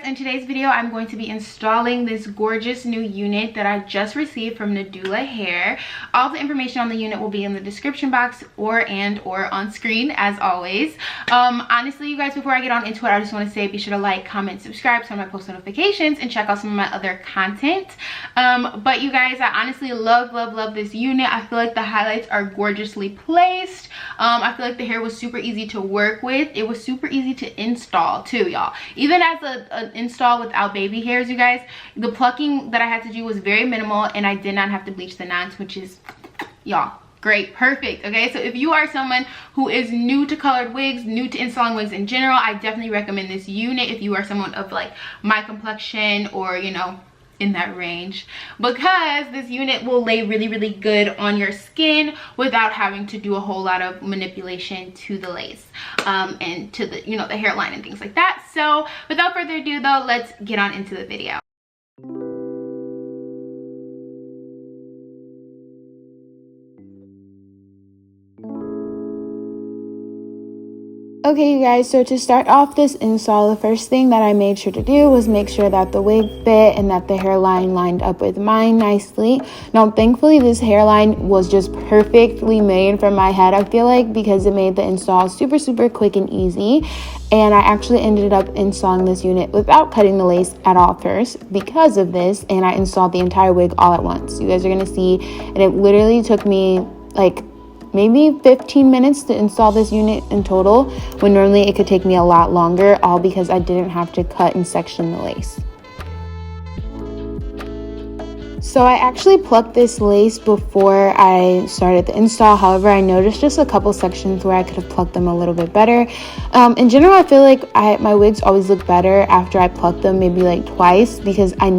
in today's video I'm going to be installing this gorgeous new unit that I just received from Nadula hair. All the information on the unit will be in the description box or on screen as always. Honestly, you guys, before I get on into it, I just want to say be sure to like, comment, subscribe, turn on my post notifications, and check out some of my other content. But you guys, I honestly love this unit. I feel like the highlights are gorgeously placed. I feel like the hair was super easy to work with. It was super easy to install too, y'all. Even as an install without baby hairs, you guys, the plucking that I had to do was very minimal, and I did not have to bleach the knots, which is, y'all, great, perfect. Okay, so if you are someone who is new to colored wigs, new to installing wigs in general, I definitely recommend this unit if you are someone of like my complexion or, you know, in that range, because this unit will lay really good on your skin without having to do a whole lot of manipulation to the lace and to the, you know, the hairline and things like that. So without further ado though, let's get on into the video. Okay, you guys, so to start off this install, the first thing that I made sure to do was make sure that the wig fit and that the hairline lined up with mine nicely. Now, thankfully, this hairline was just perfectly made for my head, I feel like, because it made the install super quick and easy. And I actually ended up installing this unit without cutting the lace at all first because of this, and I installed the entire wig all at once. You guys are going to see, and it literally took me like maybe 15 minutes to install this unit in total, when normally it could take me a lot longer, all because I didn't have to cut and section the lace. So I actually plucked this lace before I started the install. However, I noticed just a couple sections where I could have plucked them a little bit better. In general, I feel like my wigs always look better after I pluck them maybe like twice, because I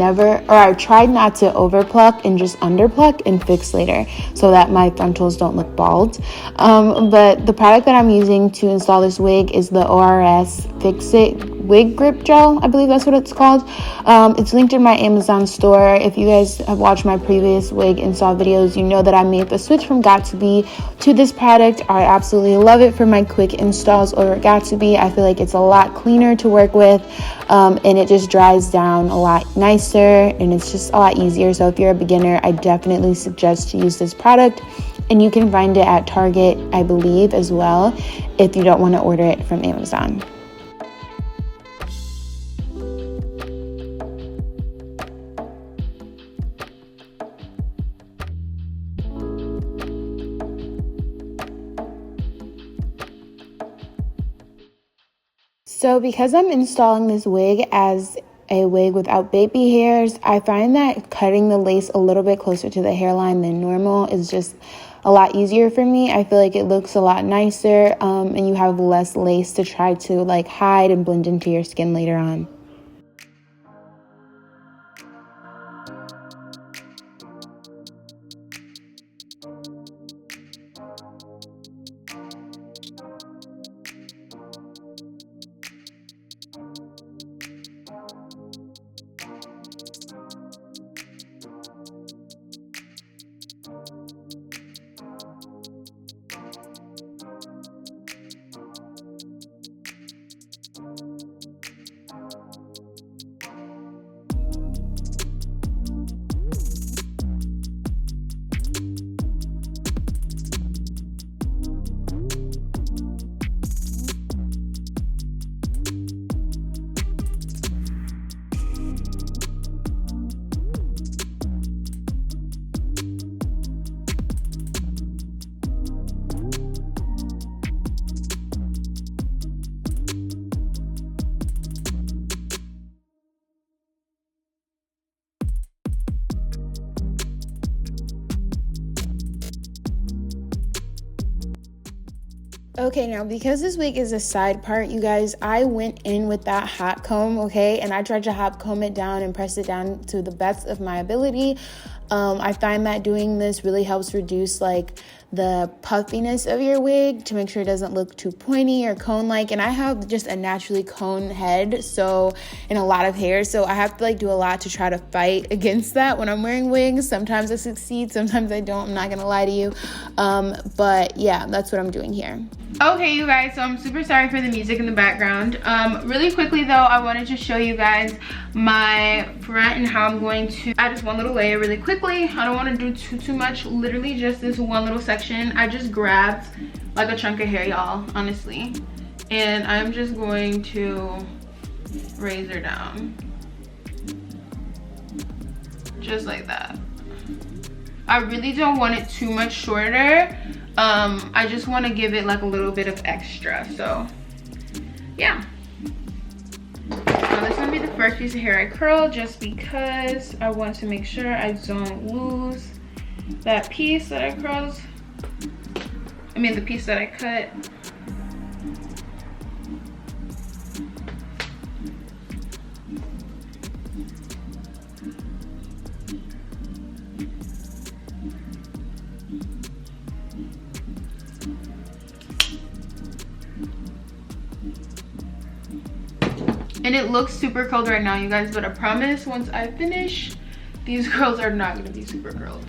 tried not to over pluck and just under pluck and fix later so that my frontals don't look bald. But the product that I'm using to install this wig is the ORS Fix It Wig Grip Gel, I believe that's what it's called. It's linked in my Amazon store. If you guys have watched my previous wig install videos, you know that I made the switch from Got2b to this product. I absolutely love it for my quick installs over at Got2b. I feel like it's a lot cleaner to work with, and it just dries down a lot nicer, and it's just a lot easier. So if you're a beginner, I definitely suggest to use this product, and you can find it at Target, I believe, as well, if you don't want to order it from Amazon. So because I'm installing this wig as a wig without baby hairs, I find that cutting the lace a little bit closer to the hairline than normal is just a lot easier for me. I feel like it looks a lot nicer, and you have less lace to try to like hide and blend into your skin later on. Okay, now because this wig is a side part, you guys, I went in with that hot comb, okay, and I tried to hot comb it down and press it down to the best of my ability. I find that doing this really helps reduce like the puffiness of your wig to make sure it doesn't look too pointy or cone-like. And I have just a naturally cone head, so, and a lot of hair, so I have to like do a lot to try to fight against that when I'm wearing wigs. Sometimes I succeed, sometimes I don't, I'm not gonna lie to you. But yeah, that's what I'm doing here. Okay, you guys, so I'm super sorry for the music in the background. Really quickly though, I wanted to show you guys my front and how I'm going to add just one little layer really quickly. I don't want to do too much, literally just this one little section. I just grabbed like a chunk of hair, y'all, honestly, and I'm just going to razor down just like that. I really don't want it too much shorter. I just want to give it like a little bit of extra, so yeah. Now this is gonna be the first piece of hair I curl, just because I want to make sure I don't lose that piece that I curled. I mean the piece that I cut. And it looks super curled right now, you guys, but I promise once I finish, these curls are not gonna be super curled.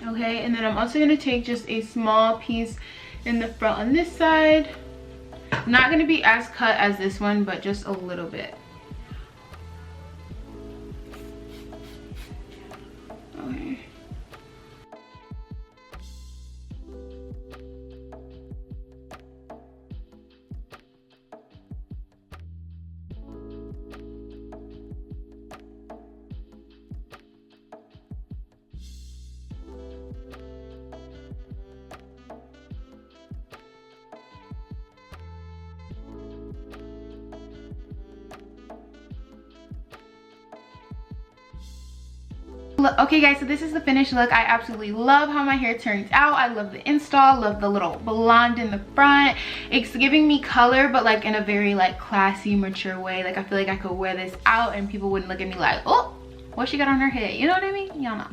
Okay, and then I'm also going to take just a small piece in the front on this side. Not going to be as cut as this one, but just a little bit. Okay. Okay guys, so this is the finished look. I absolutely love how my hair turns out. I love the install, love the little blonde in the front. It's giving me color, but like in a very like classy, mature way. Like I feel like I could wear this out and people wouldn't look at me like, oh, what she got on her head, you know what I mean? Y'all know.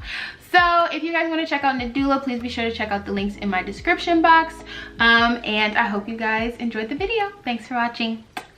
So if you guys want to check out Nadula, please be sure to check out the links in my description box. And I hope you guys enjoyed the video. Thanks for watching.